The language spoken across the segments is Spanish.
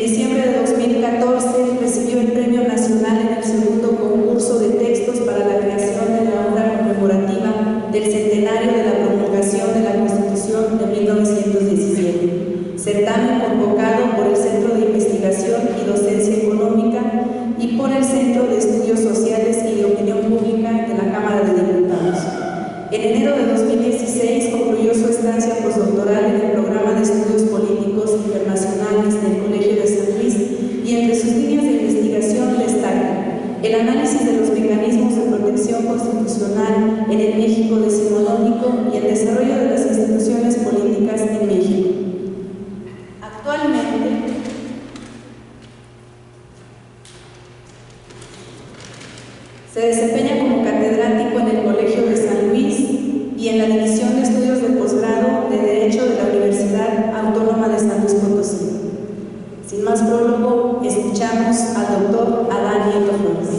diciembre de 2014 recibió el Premio Nacional en el segundo concurso de textos para la creación de la obra conmemorativa del centenario de la promulgación de la Constitución de 1917, certamen convocado por el Centro de Investigación y Docencia Económica y por el Centro de Estudios Sociales y de Opinión Pública de la Cámara de Diputados. En enero de 2016 concluyó su estancia postdoctoral en el Programa de Estudios Políticos Internacionales del Colegio de San Luis y entre sus líneas de investigación destaca el análisis de los mecanismos de protección constitucional en el México decimonónico y el desarrollo de las instituciones políticas en México. Actualmente, se desempeña como catedrático en el Colegio de San Luis y en la División de Estudios de Posgrado de Derecho de la Universidad Autónoma de San Luis Potosí. Sin más prólogo, escuchamos al doctor Adán Nieto Flores.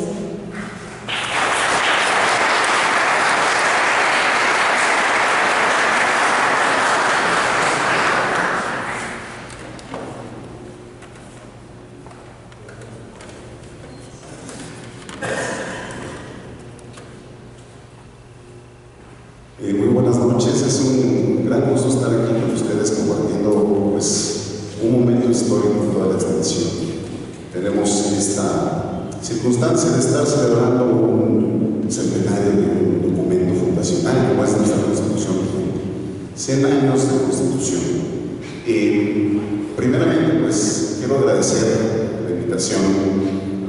Muy buenas noches, es un gran gusto estar aquí con ustedes compartiendo un momento histórico en toda la extensión. Tenemos esta circunstancia de estar celebrando un centenario de un documento fundacional como es nuestra Constitución, 100 años de Constitución. Primeramente, quiero agradecer la invitación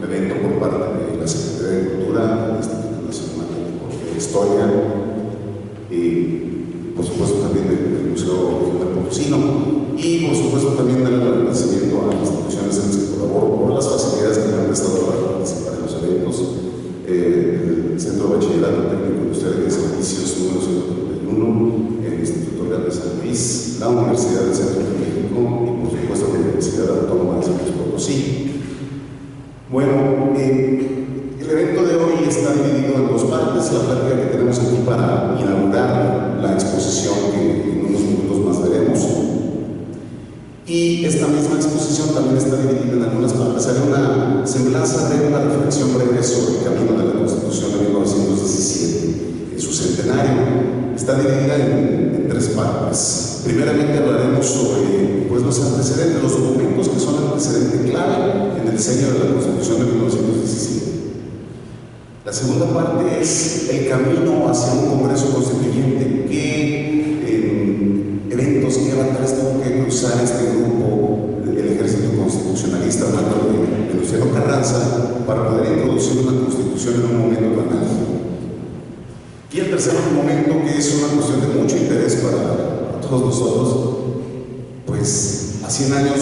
al evento por parte de la Secretaría de Cultura, del Instituto Nacional de Historia, por supuesto también del Museo Regional Potosino y por supuesto también el agradecimiento a las instituciones en las que colaboro por las facilidades que me han prestado para participar en los eventos, el Centro de Bachillerato Técnico Industrial de Servicios número 131, el Instituto Real de San Luis, la Universidad del Centro de México y por supuesto la Universidad Autónoma de San Luis Potosí. Bueno, el evento de hoy está dividido en dos partes, la plática que tenemos aquí para inaugurar la exposición que en unos minutos más veremos. Y esta misma exposición también está dividida en algunas partes. Haré una semblanza breve, una reflexión breve sobre el camino de la Constitución de 1917, en su centenario. Está dividida en tres partes. Primeramente hablaremos sobre los antecedentes, los documentos que son antecedente clave en el diseño de la Constitución de 1917. La segunda parte es el camino hacia un Congreso Constituyente, qué eventos, qué batallas tuvo que cruzar este grupo del Ejército Constitucionalista, mando de Venustiano Carranza, para poder introducir una Constitución en un momento tan álgido. Y el tercer momento, que es una cuestión de mucho interés para todos nosotros, a 100 años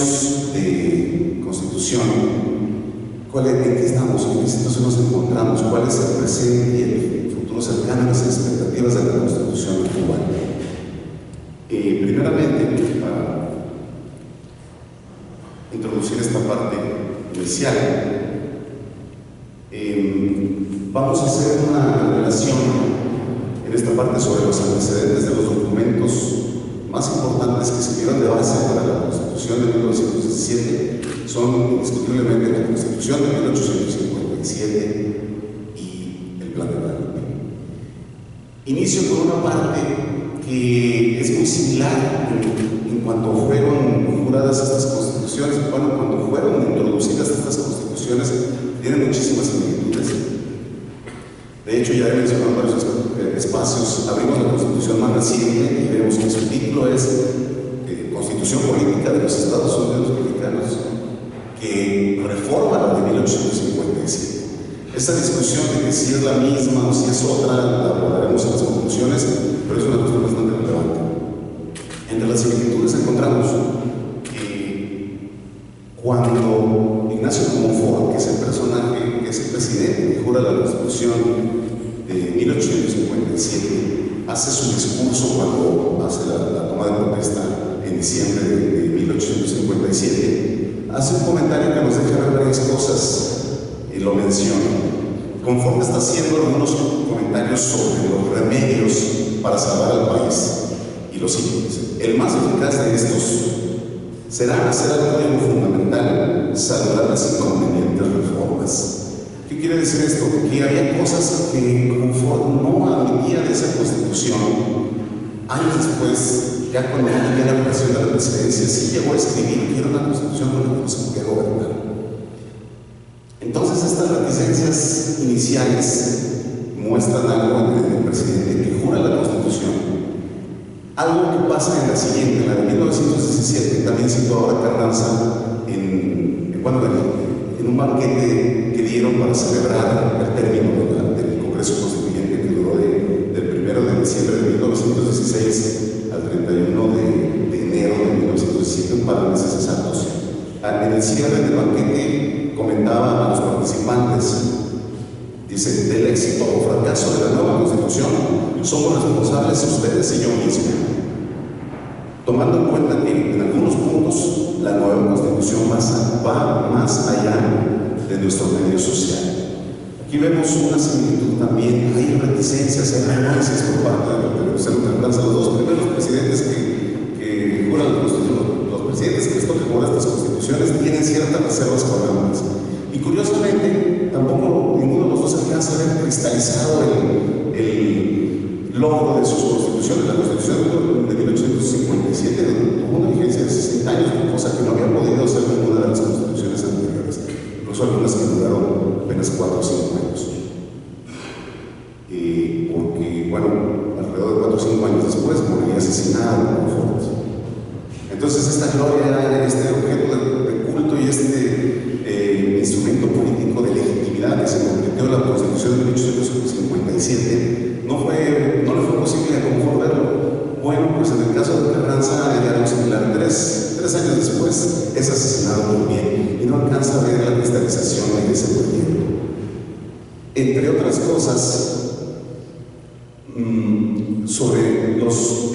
de Constitución, ¿en qué estamos? ¿En qué situación nos encontramos? ¿Cuál es el presente y el futuro cercano, las expectativas de la Constitución cubana? Primeramente, para introducir esta parte inicial, vamos a hacer una relación en esta parte sobre los antecedentes de los documentos más importantes que sirvieron de base para la Constitución de 1917. Son indiscutiblemente la Constitución de 1857 y el Plan de Guadalupe. Inicio por una parte que es muy similar en cuanto fueron juradas estas constituciones, cuando fueron introducidas estas constituciones, tienen muchísimas similitudes. De hecho, ya he mencionado varios espacios, abrimos la Constitución más reciente y vemos que su título es Constitución Política de los Estados Unidos Mexicanos, que reforma la de 1857. Esta discusión de que si es la misma o si es otra, la abordaremos en las conclusiones, pero es una cuestión bastante relevante. Entre las similitudes encontramos que cuando Ignacio Comonfort, que es el personaje, que es el presidente que jura la Constitución de 1857, hace su discurso cuando hace la toma de protesta en diciembre de 1857, hace un comentario que nos deja ver varias cosas y lo menciona. Conforme está haciendo algunos comentarios sobre los remedios para salvar al país, y lo siguiente: el más eficaz de estos será hacer algo fundamental saludar las inconvenientes reformas. ¿Qué quiere decir esto? Que había cosas que conforme no admitía de esa Constitución. Años después, ya cuando tenía la presión de la presidencia, sí llegó a escribir que era una Constitución con la que se podía gobernar. Entonces, estas reticencias iniciales muestran algo en el presidente que jura la Constitución. Algo que pasa en la siguiente, en la de 1917, también citó ahora Carranza en un banquete que dieron para celebrar el término del Congreso Constituyente, que duró del 1 de diciembre de 1916 al 31 de enero de 1917, un par de meses exactos. En el cierre del banquete comentaba a los participantes, dice: del éxito o fracaso de la nueva Constitución somos responsables ustedes y yo mismo, tomando en cuenta que en algunos puntos la nueva Constitución va más allá de nuestro medio social. Aquí vemos una similitud también. Hay reticencias, hay renuncias por parte de los dos primeros presidentes que juran la Constitución. Los presidentes que les toca jurar estas constituciones tienen ciertas reservas con ambas. Y curiosamente, tampoco ninguno de los dos alcanza a ver cristalizado el logro de sus constituciones. La Constitución de 1857 tuvo una vigencia de 60 años, cosa que no había podido hacer ninguna de las constituciones anteriores, incluso algunas que duraron apenas 4 o 5 años. Porque, bueno, alrededor de 4 o 5 años después moriría asesinado por Ford. Entonces, esta gloria, este objeto de culto y instrumento político de legitimidad que se convirtió en la Constitución de 1857, no le fue posible a Confort verlo. Bueno, pues en el caso de Carranza hay algo similar. 3 años después es asesinado también y no alcanza a ver la cristalización de ese proyecto. Entre otras cosas, sobre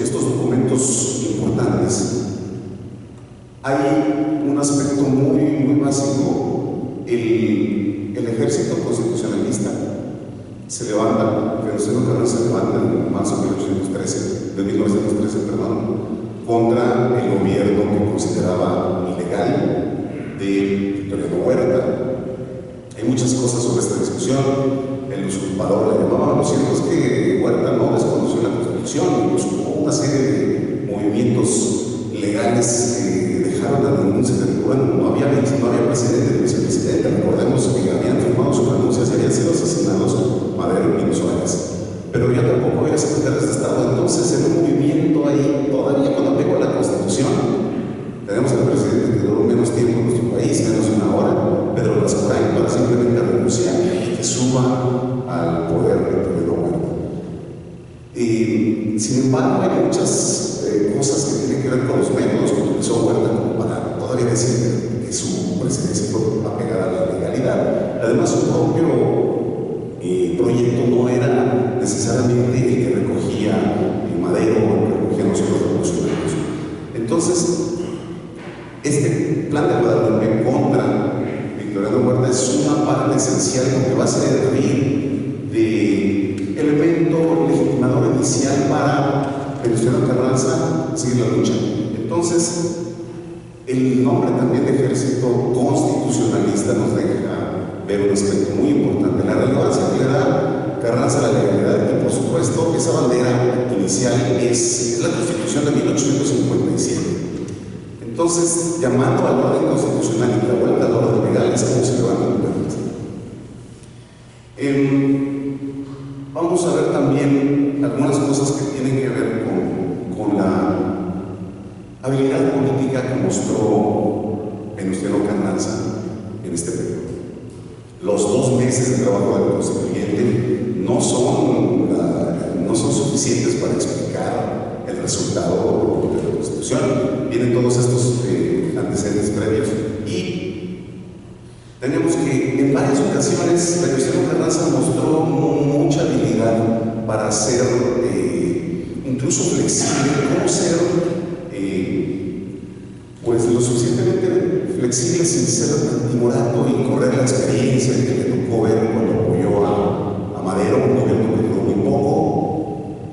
estos documentos importantes, hay un aspecto muy básico. El ejército constitucionalista se levanta, Venustiano Carranza se levanta en marzo de 1913, contra el gobierno que consideraba ilegal de Victoriano Huerta. Hay muchas cosas sobre esta discusión. El usurpador le llamaban. Lo cierto es que Huerta no desconoció la Constitución, incluso hubo una serie de movimientos legales que dejaron la denuncia. Bueno, no había presidente ni vicepresidente. Recordemos que habían firmado sus renuncias y habían sido asesinados Madero y Pino Suárez. Pero ya tampoco había secretarios de Estado. Entonces, en un movimiento ahí, todavía cuando pegó la Constitución, tenemos al presidente que duró menos tiempo en nuestro país, menos de 1 hora, Pedro Lascurain, para simplemente renunciar y que suba al poder de Toledo Huerta. Sin embargo, hay muchas cosas que tienen que ver con los métodos que utilizó Huerta como para todavía decir que su presidencia fue apegada a la legalidad. Además, su propio proyecto no era necesariamente el que recogía Madero o el que recogían los otros revolucionarios. Entonces, este plan de Guadalupe contra Victoriano Huerta es una parte esencial porque va a servir de elemento legitimador inicial para Venustiano Carranza seguir la lucha. Entonces, el nombre también de ejército constitucionalista nos deja ver un aspecto muy importante, la relevancia que le da Carranza a la legalidad. Y por supuesto, esa bandera inicial es la Constitución de 1857. Entonces, llamando al orden constitucional y la vuelta al orden legal es como se levanta el país. Vamos a ver también algunas cosas que tienen que ver con la habilidad política que mostró Venustiano Carranza en este periodo. Los 2 meses de trabajo del constituyente no son suficientes para explicar el resultado de la Constitución. Vienen todos estos antecedentes previos y tenemos que en varias ocasiones Venustiano Carranza mostró mucha habilidad para ser incluso flexible, cómo ser pues lo suficientemente flexible sin ser timorato y correr la experiencia que le tocó ver cuando apoyó a Madero, un gobierno que duró muy poco,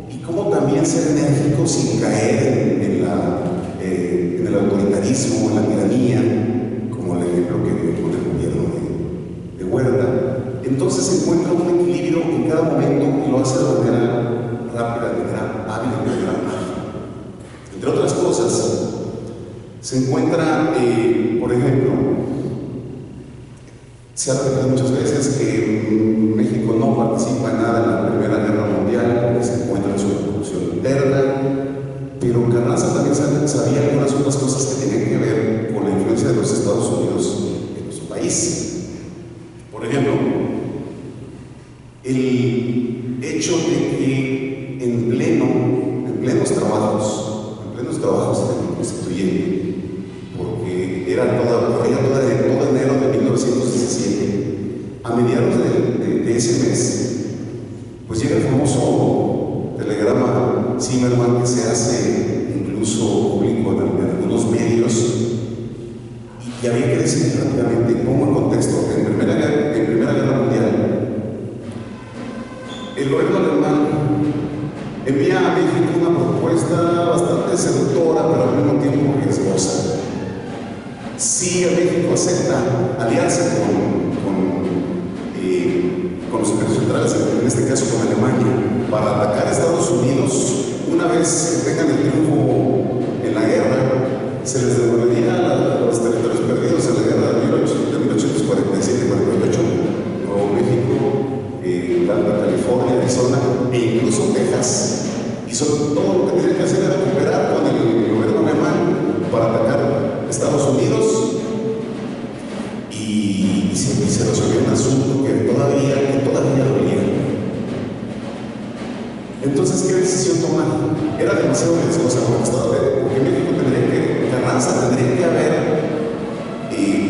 y cómo también ser enérgico sin caer en el autoritarismo, en la tiranía, como el ejemplo que encuentra un equilibrio en cada momento y lo hace de manera rápida, de manera hábil, de manera mágica. Entre otras cosas, se encuentra, por ejemplo, se ha repetido muchas veces que México no participa en nada en la Primera Guerra Mundial, que se encuentra en su revolución interna, pero Carranza también sabía algunas otras cosas que tenían que ver con la influencia de los Estados Unidos en nuestro país. Por ejemplo, el hecho de que en plenos trabajos del constituyente, porque era todo enero de 1917, a mediados de ese mes, pues llega el famoso telegrama Zimmermann, que se hace incluso público en algunos medios, y había que decir rápidamente, pongo en contexto, en Primera Guerra Mundial, el gobierno alemán envía a México una propuesta bastante seductora, pero al mismo tiempo riesgosa. Si México acepta aliarse con los ejércitos centrales, en este caso con Alemania, para atacar a Estados Unidos, una vez que tengan el triunfo en la guerra, se les devolvería los territorios perdidos en la guerra de 1847-48, Nuevo México, Baja California, Arizona e incluso Texas. Y todo lo que tenían que hacer era cooperar con el gobierno alemán para atacar Estados Unidos, y se resolvió un asunto que todavía dolía. Entonces, ¿qué decisión tomar? Era demasiado riesgosa porque México Carranza tendría que haber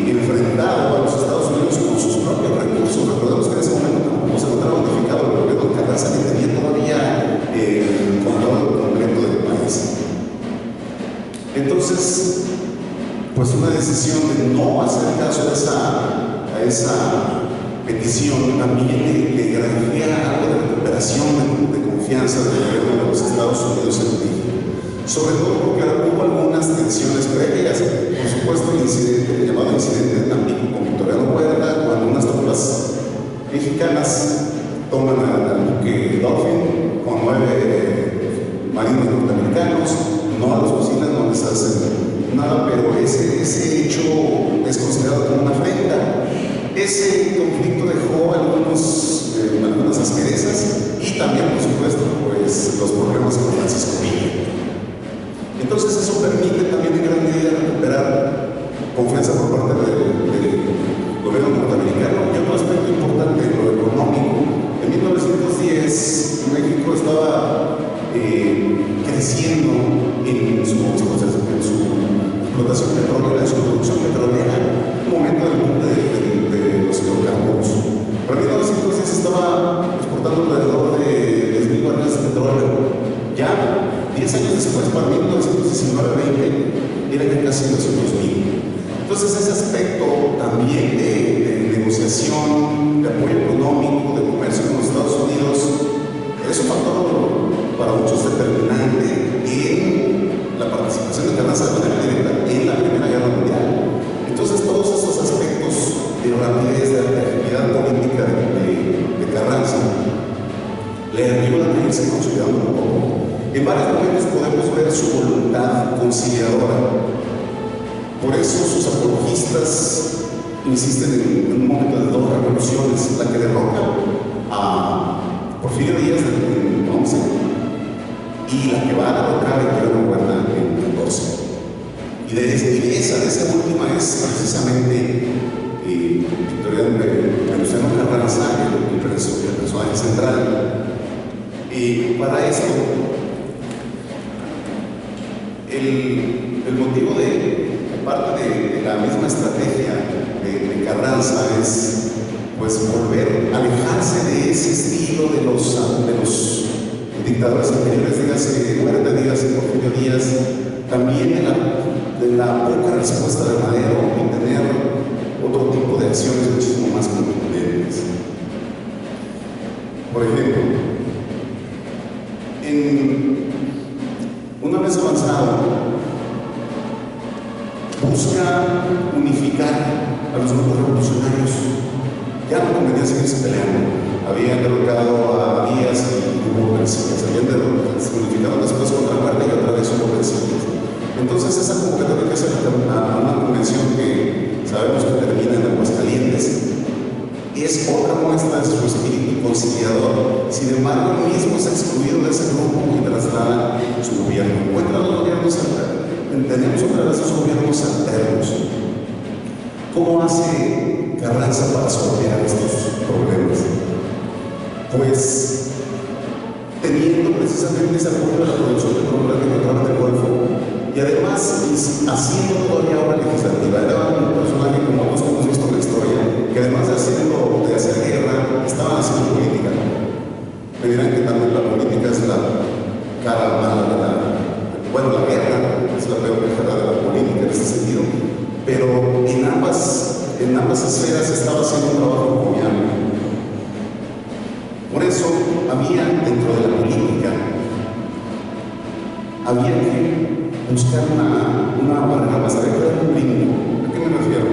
enfrentado a los Estados Unidos con sus propios recursos. Recordemos que en ese momento tampoco se encontraba unificado el gobierno de Carranza, que tenía todavía el control completo del país. Entonces, pues una decisión de no hacer caso a esa petición también le granjea algo de recuperación de confianza del gobierno de los Estados Unidos en México, sobre todo porque hubo algunas tensiones previas. Por supuesto, el llamado incidente de Tampico con Victoriano Huerta, cuando unas tropas mexicanas toman al buque Dolphin con 9 marinos norteamericanos, no a los fusiles, no les hacen nada, pero ese hecho es considerado como una afrenta. Ese conflicto dejó algunas asperezas y también, por supuesto, pues, los problemas con Francisco Villa. Entonces eso permite también en gran medida recuperar confianza por parte del gobierno norteamericano. Y otro aspecto importante, lo económico. En 1910 México estaba creciendo en su explotación petrolera, en su producción petrolera, un momento del boom de los hidrocarburos. Para 1910 estaba exportando alrededor de 10,000 barriles de petróleo. Ya 10 años después, para 1919-20, era ya casi 200,000. Entonces, ese aspecto también de negociación, de apoyo económico, de comercio con los Estados Unidos, es un factor para muchos determinante en la participación de Carranza de manera directa en la Primera Guerra Mundial. Entonces, todos esos aspectos de rapidez, de actividad política de Carranza le ayudan a irse consolidando un poco. En varios momentos podemos ver su voluntad conciliadora. Por eso sus apologistas insisten en un momento de 2 revoluciones: la que derroca a Porfirio Díaz en 11 y la que va a derrocar a Victoriano Huerta en 14. Y de esa última es precisamente Venustiano Carranza, el personaje central. Para esto, el motivo de parte de la misma estrategia de Carranza es, pues, alejarse de ese estilo de los dictadores anteriores, dígase Huerta, dígase Porfirio Díaz, también de la poca respuesta de Madero, y tener otro tipo de acciones muchísimo más contundentes. Por ejemplo, una vez avanzado, busca unificar a los grupos revolucionarios. Ya no convenía podían seguirse peleando. Habían derrocado a Díaz y hubo vencidas, habían unificado las cosas contra muerte y otra vez hubo vencidas. Entonces esa convocatoria que se a una convención que sabemos que termina en Aguascalientes es otra muestra de su espíritu conciliador. Sin embargo, él mismo es excluido de ese grupo y traslada su gobierno. Encuentra los gobiernos alternos. Tenemos otra vez esos gobiernos alternos. ¿Cómo hace Carranza para sortear estos problemas? Pues teniendo precisamente ese apoyo de la producción petrolera que encontraba en el Golfo y además haciendo todavía obra legislativa. Era un personaje como todos hemos visto en la historia, que además de hacer guerra, estaban haciendo política. Me dirán que también la política es la cara mala de la guerra es la peor cara de la política en este sentido, pero en ambas esferas estaba haciendo un trabajo encomiable. Por eso había dentro de la política, había que buscar una barrera más adecuada, un mínimo. ¿A qué me refiero?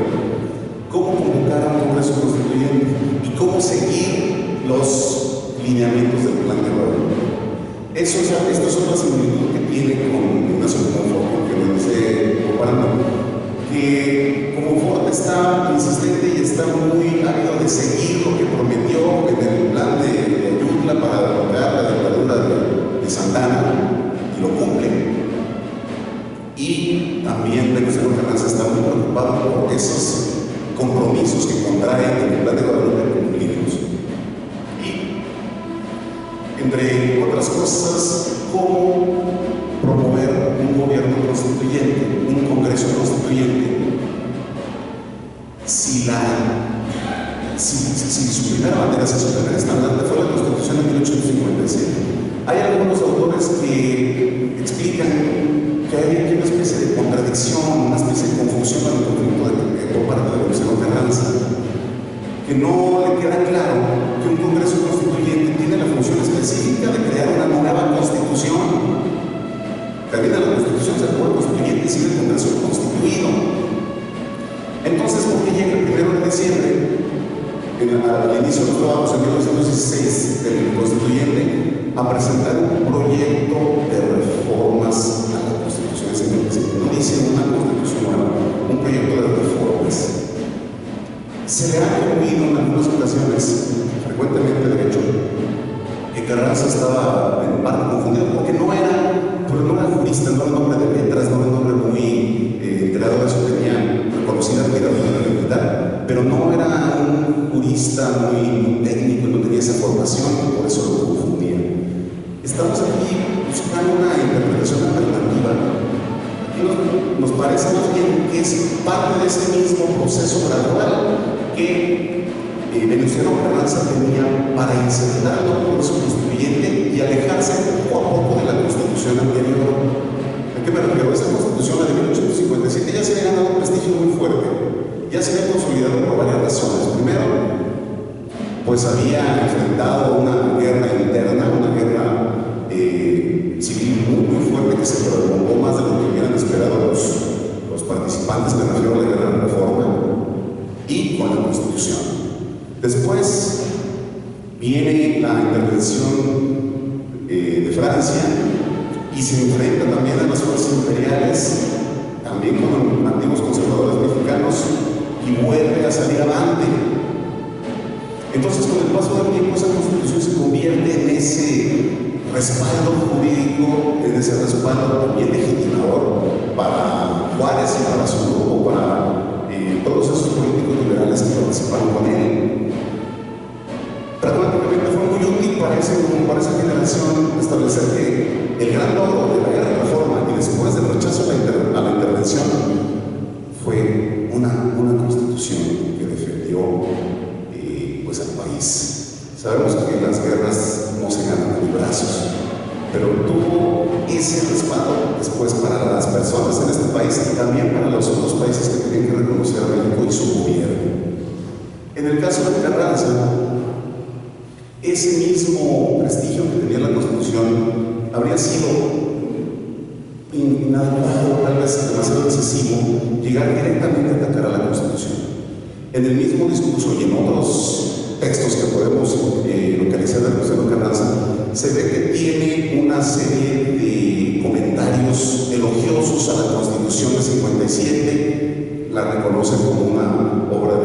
¿Cómo convocar a un Congreso Constituyente y cómo seguir los lineamientos del plan de gobierno? Estos son las similitudes que tiene con Ignacio Comonfort, que lo estoy comparando, que Comonfort está insistente y está muy ávido de seguir lo que prometió en el plan de Ayutla para derrocar la dictadura de Santana, y lo cumple. Y también Venustiano Carranza está muy preocupado por esos compromisos que contrae en el plan de gobierno cumplirlos. Y, entre otras cosas, cómo promover un gobierno constituyente, un Congreso constituyente, si su primera bandera, si su primer estandarte fue la Constitución de 1857. Hay algunos autores que explican que hay aquí una especie de contradicción, una especie de confusión en el conflicto por parte de Venustiano Carranza, que no le queda claro que un Congreso Constituyente tiene la función específica de crear una nueva Constitución. También a la Constitución se puede constituir y sigue el Congreso constituido. Entonces, ¿por qué llega el 1 de diciembre, al inicio de los trabajos en 1916 del constituyente, a presentar un proyecto de reformas a la Constitución? No dice una Constitución nueva, un proyecto de reformas. Se le ha atribuido en algunas ocasiones, frecuentemente de hecho, que Carranza estaba en parte confundido porque no era jurista, no era un hombre de letras, no era un hombre muy enterado de eso, tenía reconocida literatura militar, pero no era un jurista muy técnico, no tenía esa formación y por eso lo confundía. Estamos aquí buscando una interpretación alternativa. Aquí nos parece más bien que es parte de ese mismo proceso gradual que Venustiano Carranza tenía para insertar el Congreso Constituyente y alejarse poco a poco de la Constitución anterior. ¿A qué me refiero? Esa Constitución, la de 1857, ya se había ganado un prestigio muy fuerte, ya se había consolidado por varias razones. Primero, pues había enfrentado una guerra interna, una guerra civil muy fuerte que se prolongó más de lo que hubieran esperado los participantes que nacieron de la guerra de reforma, y con la Constitución. Después viene la intervención de Francia y se enfrenta también a las fuerzas imperiales, también con antiguos conservadores mexicanos, y vuelve a salir avante. Entonces, con el paso del tiempo, esa Constitución se convierte en ese respaldo jurídico, en ese respaldo también legitimador para Juárez y para su grupo, para todos esos políticos liberales que participaron con él. Pragmáticamente fue muy útil para esa generación establecer que el gran logro de la guerra de reforma y después del rechazo a la intervención fue una Constitución que defendió pues al país. Sabemos que las guerras no se ganan en brazos, pero tuvo ese respaldo después para las personas en este país y también para los otros países que tenían que reconocer a México y su gobierno. En el caso de Carranza, ese mismo prestigio que tenía la Constitución habría sido inadecuado, tal vez demasiado excesivo, llegar directamente a atacar a la Constitución. En el mismo discurso y en otros textos que podemos localizar de Venustiano Carranza, se ve que tiene una serie de comentarios elogiosos a la Constitución de 57, la reconoce como una obra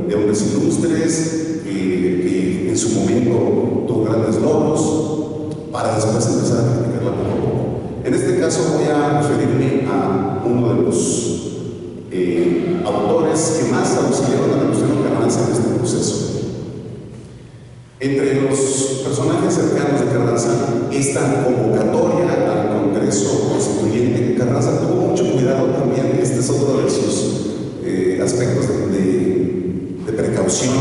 de hombres ilustres, que en su momento tuvo grandes logros, para después empezar a criticarla poco a poco. En este caso voy a referirme a uno de los autores que más auxiliaron a Venustiano Carranza en este proceso. Entre los personajes cercanos de Carranza, esta convocatoria al Congreso Constituyente, Carranza tuvo mucho cuidado también, este es otro de sus aspectos de precaución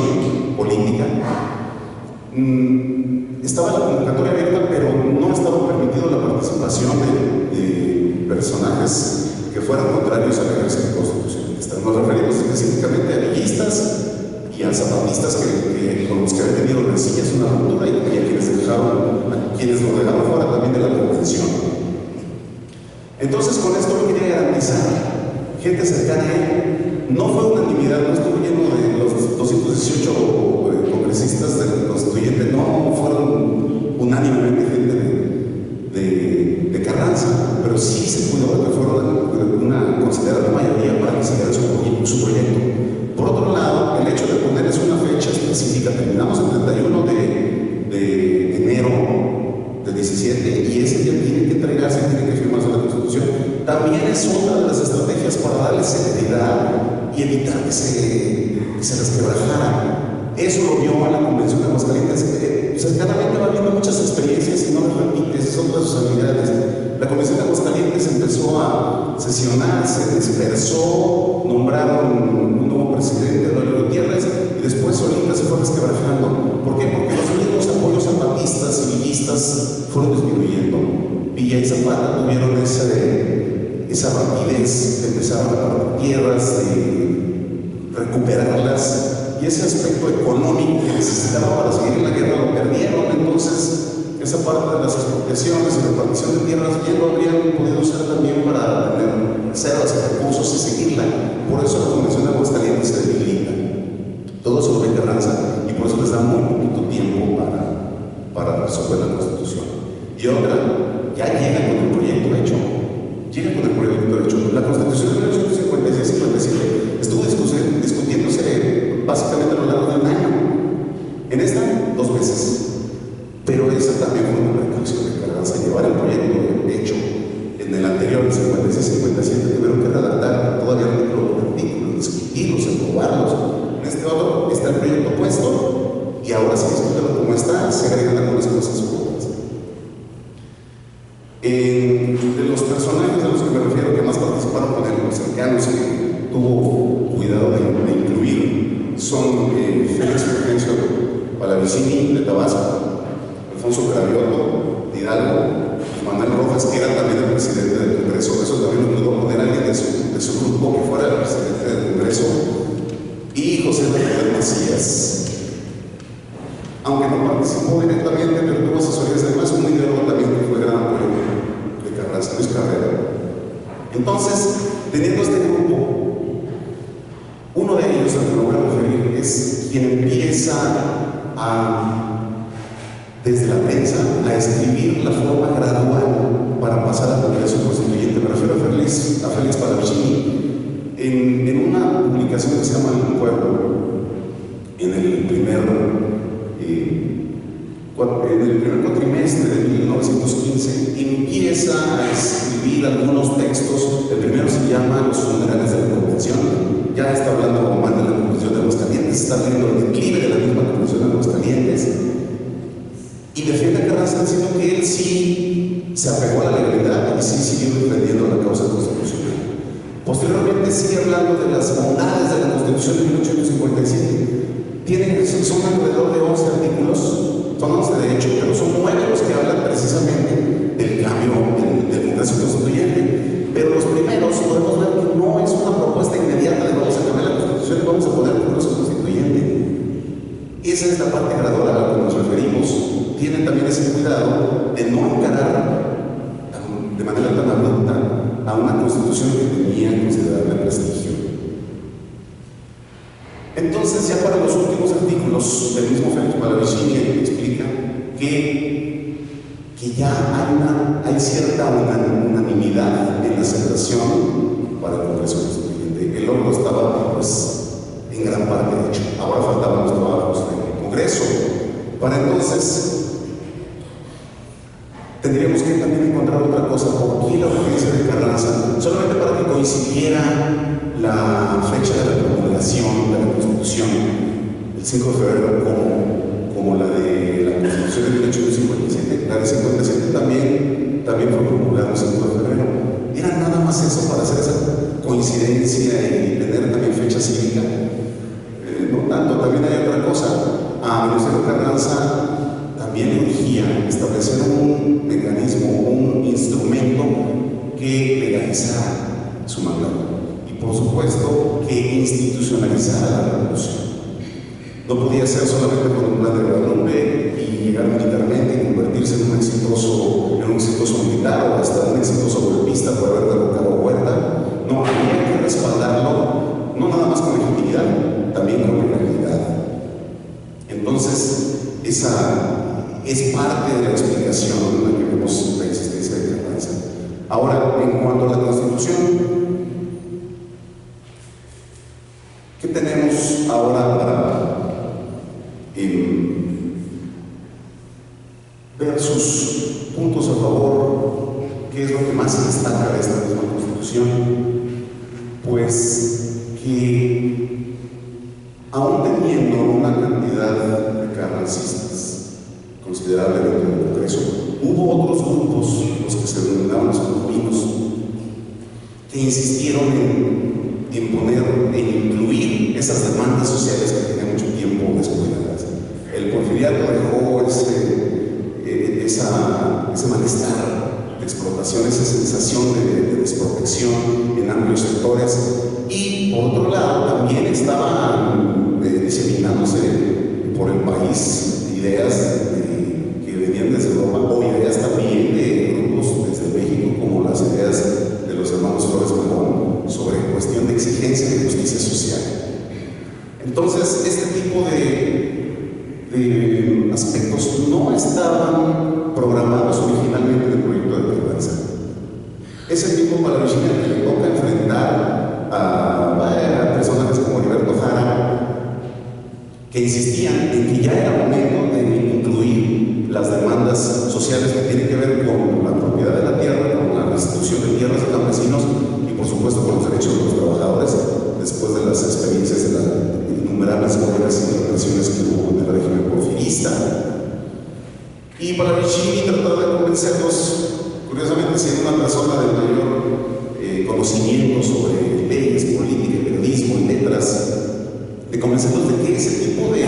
política. Estaba la convocatoria abierta, pero no estaba permitido la participación de personajes que fueran contrarios al ejército constitucionalista. Nos referimos específicamente a villistas y a zapatistas con los que habían tenido rencillas, una ruptura, y a quienes lo dejaron fuera también de la convención. Entonces, con esto lo quería garantizar. Gente cercana a él, no fue unanimidad, no estuvo lleno de los 218 congresistas del constituyente, no fueron unánimemente gente de Carranza, pero sí se cuidó de que fuera una considerable mayoría para que siguiera su proyecto. Por otro lado, el hecho de ponerles una fecha específica, terminamos el 31 de enero de 17, y ese día tienen que entregarse, tienen que firmarse la Constitución, también es otra de las estrategias para darle celeridad y evitar que se resquebrajara. Eso lo vio a la Convención de Aguascalientes. Cercanamente va viendo muchas experiencias y no las repite, esas son todas sus habilidades. La Convención de Aguascalientes empezó a sesionar, se dispersó, nombraron un nuevo presidente, Rolando Gutiérrez, y después solita se fue resquebrajando. ¿Por qué? Porque los mismos apoyos zapatistas y villistas fueron disminuyendo. Villa y Zapata tuvieron esa rapidez, empezaron a partir tierras, recuperarlas, y ese aspecto económico que necesitaba para seguir en la guerra lo perdieron. Entonces, esa parte de las expropiaciones y repartición de tierras bien lo habrían podido usar también para tener ceras y recursos y seguirla. Por eso la Convención de Aguascalientes se debilita. Todo eso lo ve Carranza, y por eso les da muy poquito tiempo para resolver la Constitución. Y otra, ya llega con el proyecto hecho. La Constitución de 1956-57 estuvo discutiéndose básicamente a lo largo de un año. En esta, 2 meses. Pero esa también fue una precaución de Carranza, llevar el proyecto hecho. En el anterior, el 56-57, tuvieron que redactar todavía artículos, discutirlos, aprobarlos. En este otro está el proyecto puesto, y ahora se discute como está, se agregan algunas cosas nuevas. De los personajes a los que me refiero que más participaron con él, los cercanos que tuvo cuidado de incluir, son Félix Fulgencio Palavicini de Tabasco, Alfonso Cravioto de Hidalgo, Manuel Rojas, que era también el presidente del Congreso. Eso también lo pudo poner alguien de su grupo que fuera el presidente del Congreso, y José Rafael Macías. Aunque no participó directamente, pero tuvo asesorías, además un ideólogo también que fue gran apoyo de Carranza, Luis Carrera. Entonces, teniendo este grupo, uno de ellos, al que me voy a referir, es quien empieza desde la prensa, a escribir la forma gradual para pasar al Congreso Constituyente. Me refiero a Félix Palavicini, en una publicación que se llama El Pueblo, en el primer cuatrimestre de 1915, empieza a escribir algunos textos. El primero se llama Los funerales de la Convención. Ya está hablando como más de la Convención de Aguascalientes, está viendo el declive de la misma Convención de Aguascalientes, y defiende a Carranza diciendo que él sí se apegó a la legalidad y sí siguió defendiendo la causa constitucional. Posteriormente sigue hablando de las bondades de la Constitución de 1857. Son alrededor de 11 artículos, son 11 de hecho, pero son 9 los que hablan precisamente del cambio del Congreso Constituyente. Pero los primeros podemos ver que no es una propuesta inmediata de vamos a cambiar la Constitución y vamos a poner el Congreso Constituyente. Esa es la parte gradual a la que nos referimos. Tienen también ese cuidado de no encarar de manera tan abrupta a una Constitución que tenía considerable prestigio. Entonces, ya para los últimos artículos del mismo Félix Pallavicini explica que ya hay cierta unanimidad en la aceptación para el Congreso Constituyente. El logro estaba, pues, en gran parte hecho. Ahora faltaban los trabajos del Congreso. Para entonces, tendríamos que también encontrar otra cosa. ¿Por qué la urgencia de Carranza? Solamente para que coincidiera la fecha de la promulgación de la Constitución, el 5 de febrero, como la de la Constitución de 1857. La de 57 también fue promulgada el 5 de febrero. Era nada más eso, para hacer esa coincidencia y tener también fecha cívica. No tanto, también hay otra cosa. A Venustiano Carranza también le urgía establecer un mecanismo, un instrumento que legalizara su mandato. Por supuesto, que institucionalizara la revolución. No podía ser solamente con un plan de Guadalupe y llegar militarmente y convertirse en un exitoso militar o hasta un exitoso golpista por haber derrocado a Huerta. No, había que respaldarlo, no nada más con legitimidad, también con legalidad. Entonces, esa es parte de la explicación en la que vemos la existencia de Carranza. Ahora, en cuanto a la Constitución, ¿qué tenemos ahora para ver sus puntos a favor? ¿Qué es lo que más se destaca de esta misma Constitución? Pues que, aún teniendo una cantidad de carrancistas considerable dentro del Congreso, hubo otros grupos, los que se denominaban los jacobinos, que insistieron en poner, en incluir esas demandas sociales que tenían mucho tiempo descuidadas. El porfiriato dejó ese malestar de explotación, esa sensación de desprotección en amplios sectores, y por otro lado también estaban diseminándose por el país ideas que venían desde Europa, o ideas también de grupos desde México, como las ideas de los hermanos Flores Magón sobre cuestión de exigencia de justicia social. Entonces, este tipo de aspectos no estaban programados originalmente en el proyecto de Carranza. Es el mismo Pallavicini que le toca enfrentar a personajes como Heriberto Jara, que insistían en que ya era momento de incluir las demandas sociales que tienen que ver con la propiedad de la tierra, con la restitución de tierras de campesinos y, por supuesto, con los derechos de los trabajadores, después de las experiencias de las innumerables guerras y represiones que hubo en el régimen porfirista. Y Pallavicini trataba de convencerlos, curiosamente siendo una persona de mayor conocimiento sobre leyes, política, periodismo y letras, de convencerlos de que ese tipo de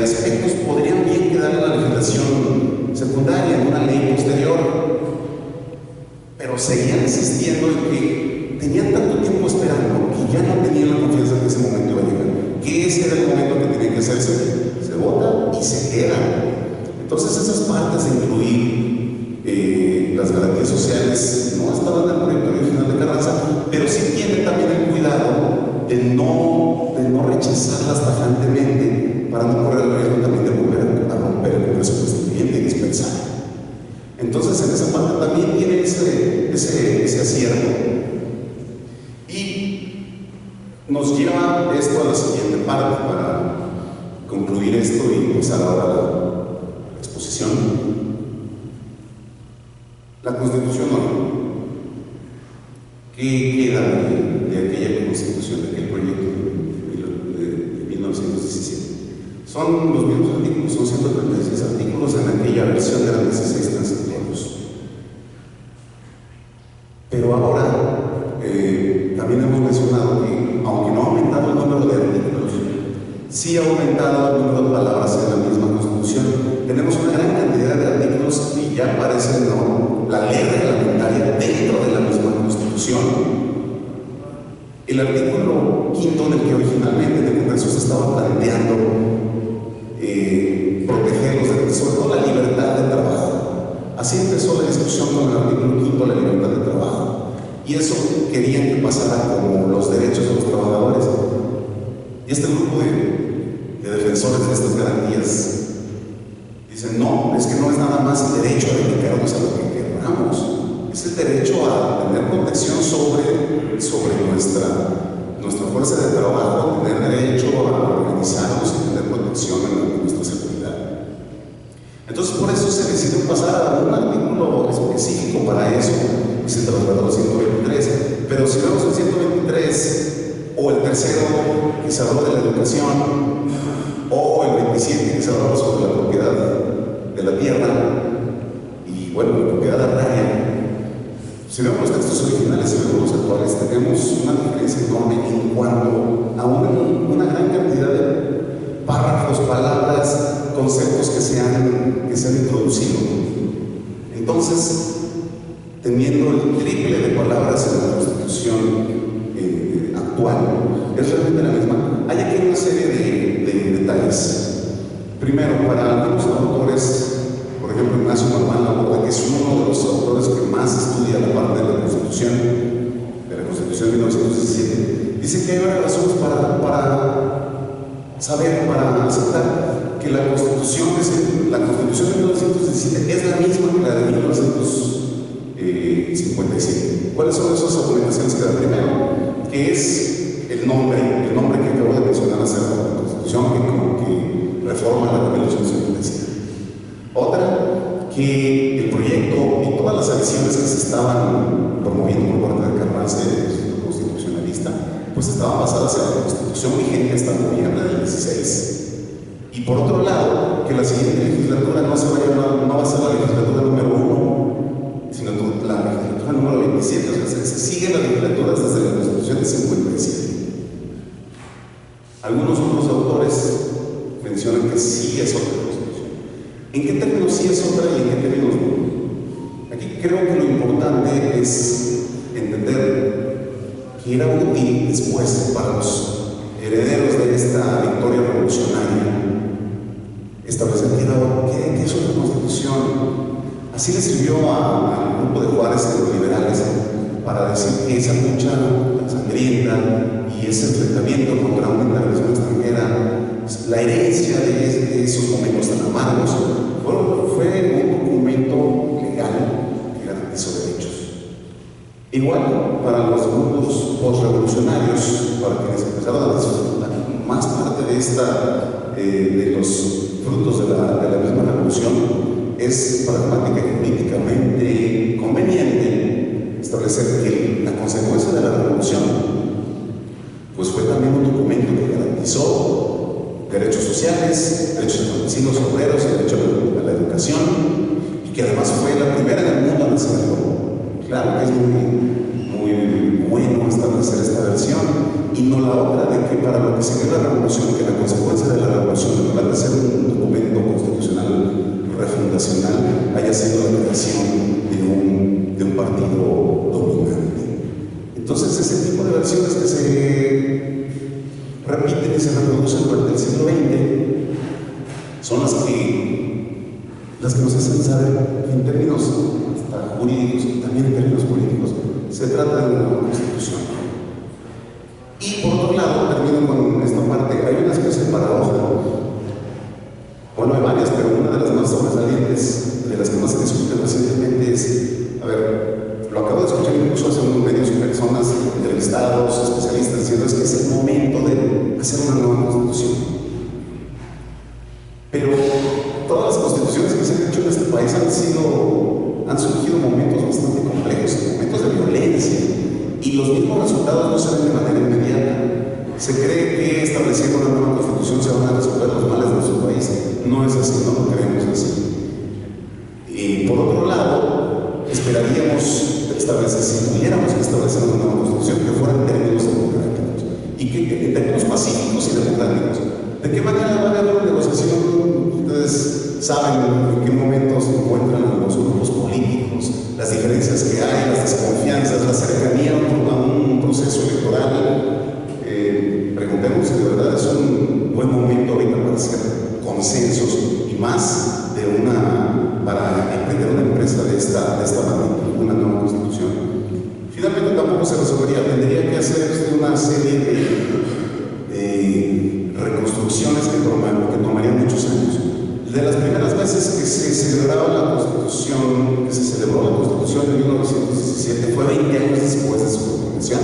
aspectos podrían bien quedar en la legislación secundaria, en una ley posterior, pero seguían insistiendo en que tenían tanto tiempo esperando que ya no tenían la confianza que ese momento iba a llegar, que ese era el momento que tenía que hacerse. Se vota y se queda. Entonces, esas partes de incluir las garantías sociales no estaban en el proyecto original de Carranza, pero sí tienen también el cuidado de no rechazarlas tajantemente, para no correr el riesgo también de volver a romper el Congreso Constituyente y dispensar. Entonces, en esa parte también tiene ese acierto. Y nos lleva esto a la siguiente parte, para concluir esto y empezar ahora la exposición. La Constitución hoy, ¿qué queda de aquella Constitución, de aquel proyecto de 1917? Son los mismos artículos, son 136 artículos en aquella versión, de las 16 transitorios. Pero ahora, también hemos mencionado que, aunque no ha aumentado el número de artículos, sí ha aumentado el número de palabras en la misma Constitución. Tenemos una gran cantidad de artículos que ya parecen la ley reglamentaria dentro de la misma Constitución. El artículo 5, en el que originalmente en el Congreso se estaba planteando proteger los derechos, sobre todo la libertad de trabajo. Así empezó la discusión con el artículo 5, la libertad de trabajo. Y eso querían que pasara como los derechos de los trabajadores. Y este grupo de defensores de estas garantías dicen, no, es que no es nada más el derecho a dedicarnos a lo que queramos, es el derecho a tener protección sobre nuestra fuerza de trabajo, tener derecho a organizarnos y tener protección en nuestra seguridad. Entonces, por eso se decidió pasar a un artículo específico para eso y se trasladó al 123. Pero si vemos el 123 o el tercero que se habló de la educación, o el 27 que se habló sobre la propiedad de la tierra y, bueno, la propiedad agraria, si vemos los textos originales y vemos los actuales, tenemos una diferencia enorme en cuanto a una gran cantidad de párrafos, palabras, conceptos que se han introducido. Entonces, teniendo el triple de palabras en la Constitución actual, es realmente la misma. Hay aquí una serie de detalles. Primero, para algunos autores, por ejemplo, Ignacio Marván Laborda, que es uno de los autores que más estudia la parte de la Constitución de 1917, dice que hay varias razones para saber, para aceptar que la Constitución de 1917 es la misma que la de 1957. ¿Cuáles son esas argumentaciones que da? Primero, que es el nombre que acabo de mencionar acerca de la Constitución, que reforma la de 1957. Otra, que el proyecto y todas las acciones que se estaban promoviendo por parte de Carranza, el Instituto Constitucionalista, pues estaban basadas en la Constitución vigente hasta noviembre del 16. Y por otro lado, que la siguiente legislatura no va a ser la legislatura número 1, sino la legislatura número 27, o sea, se sigue la legislatura desde la Constitución de 57. Algunos otros autores mencionan que sí es otra Constitución. ¿En qué términos sí es otra y en qué términos no? Aquí creo que lo importante es entender que era útil después para los herederos de esta victoria revolucionaria establecer qué es otra Constitución. Así le sirvió al grupo de Juárez y de los liberales para decir que esa lucha sangrienta y ese enfrentamiento contra una intervención extranjera, la herencia de esos momentos tan amargos, fue un documento legal que garantizó derechos. Igual para los grupos postrevolucionarios, para quienes empezaron a disfrutar más parte de los frutos de la misma revolución, es pragmática y políticamente conveniente establecer que la consecuencia de la revolución pues fue también un documento que garantizó derechos sociales, derechos de campesinos, obreros, derecho a la educación, y que además fue la primera en el mundo en hacerlo. Claro que es muy bueno establecer esta versión, y no la otra de que para lo que se dio la revolución, que la consecuencia de la revolución, en lugar de ser un documento constitucional refundacional, haya sido la creación de un partido dominante. Entonces, ese tipo de versiones que se repiten y se reproducen durante el siglo XX son las que nos hacen saber que en términos hasta jurídicos y también en términos políticos se trata de una constitución. Y por otro lado, termino con esta parte, hay una especie de paradoja. Bueno, hay varias, pero una de las más sobresalientes, de las que más se discute recientemente es, a ver, lo acabo de escuchar incluso hace unos medios y personas, entrevistados, especialistas, diciendo es que es el momento de hacer una nueva constitución. Pero todas las constituciones que se han hecho en este país han surgido momentos bastante complejos, momentos de violencia, y los mismos resultados no se ven de manera inmediata. Se cree que estableciendo una nueva constitución se van a resolver los males de nuestro país. No es así, no lo creemos así. Y por otro lado, esperaríamos establecer, si tuviéramos que establecer una nueva constitución, que fuera en términos democráticos y que en términos pacíficos y democráticos. ¿De qué manera va a haber una negociación? Ustedes saben en qué momento se encuentran los grupos políticos, las diferencias que hay, las desconfianzas, la cercanía a un proceso electoral. Preguntemos si de verdad es un buen momento ahorita para hacer consensos y más para emprender una empresa de esta magnitud, una nueva constitución. Finalmente tampoco se resolvería, tendría que hacer una serie de reconstrucciones que tomarían muchos años. De las primeras veces que se celebró la Constitución de 1917 fue 20 años después de su promulgación.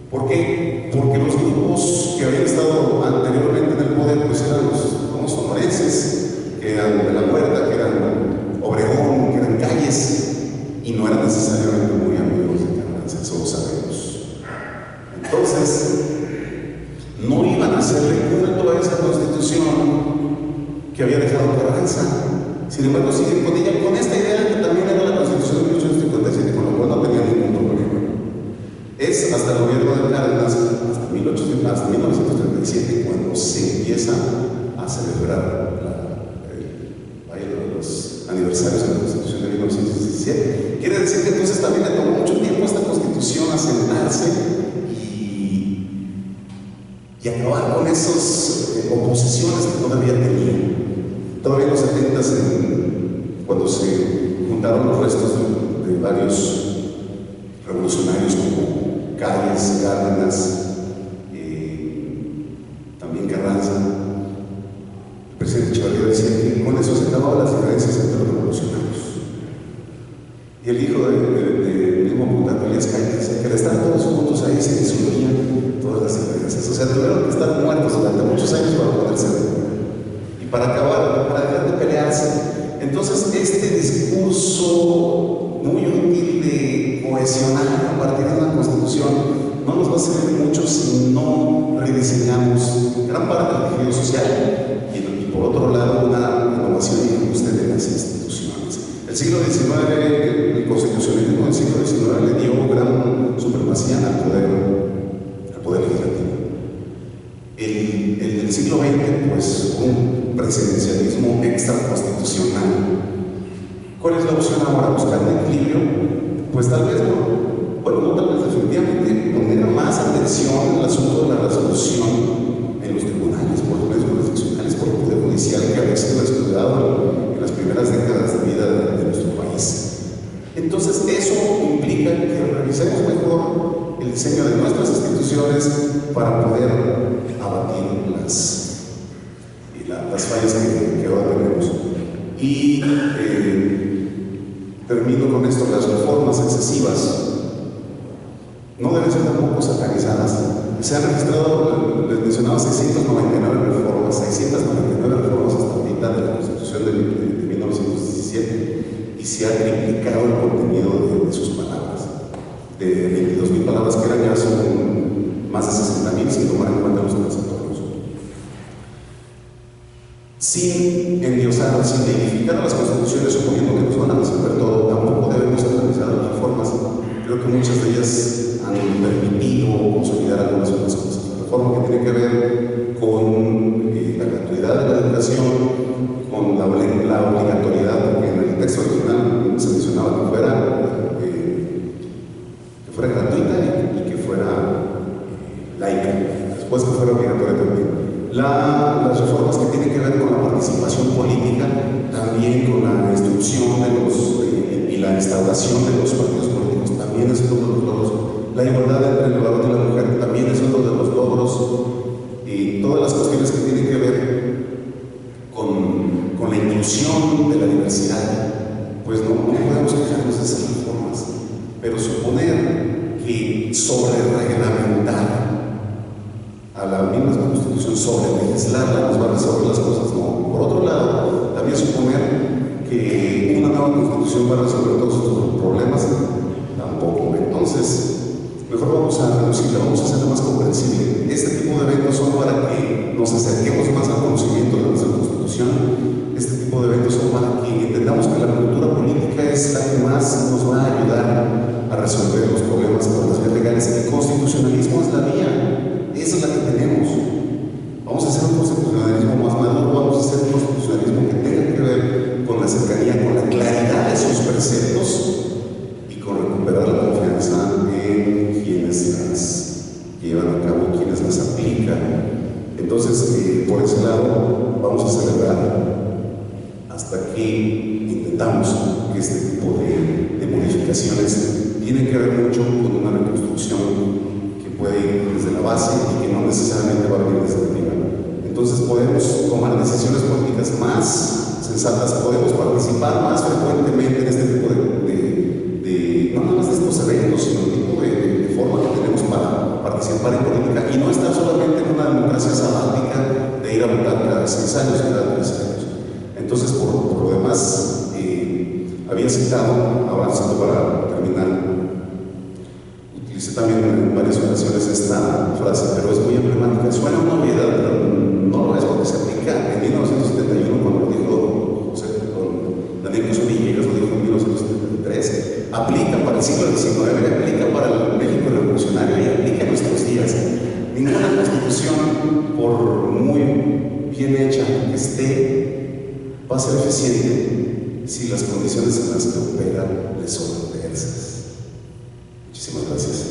¿Por qué? Porque los grupos que habían estado anteriormente en el poder pues eran los sonorenses, que eran de la Huerta, que eran Obregón, que eran Calles, y no eran necesariamente muy amigos de Carranza, eso lo sabemos. Entonces, no iban a hacerle culto a esa Constitución que había dejado Carranza. Sin embargo, siguen con ella, con esta idea que también era la Constitución de 1857, con lo cual no tenía ningún problema. Es hasta el gobierno de Cárdenas, hasta 1937, cuando se empieza a celebrar los aniversarios de la Constitución de 1917. Quiere decir que entonces también le tomó mucho tiempo a esta Constitución a sentarse y acabar con esas oposiciones que todavía tenía. Todavía en los 70s, cuando se juntaron los restos de varios revolucionarios como Calles, Cárdenas, también Carranza, el presidente Echeverría decía que con eso se acababan las diferencias entre los revolucionarios. Y el hijo del mismo Plutarco Elías Calles decía que al estar todos juntos ahí se disolvían todas las diferencias. O sea, tuvieron que estar muertos durante muchos años para poderse ver. Y para acabar, para dejar de pelearse. Entonces, este discurso muy útil de cohesionar a partir de una Constitución no nos va a servir mucho si no rediseñamos gran parte del tejido social y por otro lado, una innovación y ajuste de las instituciones. El siglo XIX, el constitucionalismo del siglo XIX le dio gran supremacía al poder legislativo. El del siglo XX, pues, un presidencialismo extraconstitucional. ¿Cuál es la opción ahora? ¿Buscar un equilibrio? Pues tal vez no. Bueno, no tal vez definitivamente poner más atención en el asunto de la resolución en los tribunales, por los medios jurisdiccionales, por el Poder Judicial, que había sido estudiado en las primeras décadas de vida de nuestro país. Entonces, eso implica que revisemos mejor el diseño de nuestras instituciones para poder abatir las fallas que ahora tenemos. Y termino con esto: las reformas excesivas no deben ser tampoco satanizadas. Se han registrado, les mencionaba, 699 reformas hasta ahorita de la Constitución de 1917, y se ha triplicado el contenido de sus palabras. De 22.000 palabras que eran, ya son más de 60.000 sin tomar en cuenta los transitorios. Sin endiosar, sin dignificar las constituciones, suponiendo que nos van a resolver todo, tampoco debemos satanizar las reformas. Creo que muchas de ellas han permitido consolidar algunas otras cosas. La reforma que tiene que ver con la gratuidad de la educación, con la obligatoriedad, porque en el texto original se mencionaba que fuera gratuita y que fuera laica, después que fuera obligatoria también. Las reformas que tienen que ver con la participación política, también con la instrucción y la instauración de los partidos políticos, también es uno de los logros. La igualdad entre el varón y la mujer también es uno de los logros. Y todas las cuestiones que tienen que ver con la inclusión de la diversidad, pues no podemos quejarnos de esas reformas, pero suponer que sobre reglamentar a la misma Constitución, sobre legislarla, nos va a resolver las cosas, no. Por otro lado, también suponer que una nueva Constitución va a resolver todos estos problemas, tampoco. Entonces, mejor vamos a reducirla, vamos a hacerla más comprensible. Este tipo de eventos son para que nos acerquemos más al conocimiento de nuestra Constitución. Este tipo de eventos son para que entendamos que la cultura política es la que más nos va a ayudar a resolver los problemas por las vías legales. El constitucionalismo es la vía, esa es la que tenemos. Vamos a hacer un constitucionalismo más maduro, vamos a hacer un constitucionalismo que tenga que ver con la cercanía, con la claridad de sus preceptos y con recuperar la confianza en quienes las llevan a cabo, quienes las aplican. Entonces, por ese lado, vamos a celebrar hasta que entendamos que este tipo de modificaciones tienen que ver mucho con una reconstrucción que puede ir desde la base y que no necesariamente va a venir desde arriba. podemos participar más frecuentemente en este tipo no nada más de estos eventos, sino el tipo de forma que tenemos para participar en política y no estar solamente en una democracia sabática de ir a votar cada 6 años, cada 3 años. Entonces, por lo demás, había citado, avanzando para terminar, utilicé también en varias ocasiones esta frase, pero es muy emblemática. Suena una obviedad, pero no lo es, porque se aplica en 1971 cuando lo dijo don Daniel Cosío Villegas, lo dijo en 1973. Aplica para el siglo XIX, aplica para el México revolucionario y aplica en nuestros días. Ninguna constitución, por muy bien hecha que esté, va a ser eficiente si las condiciones en las que opera le son adversas. Muchísimas gracias.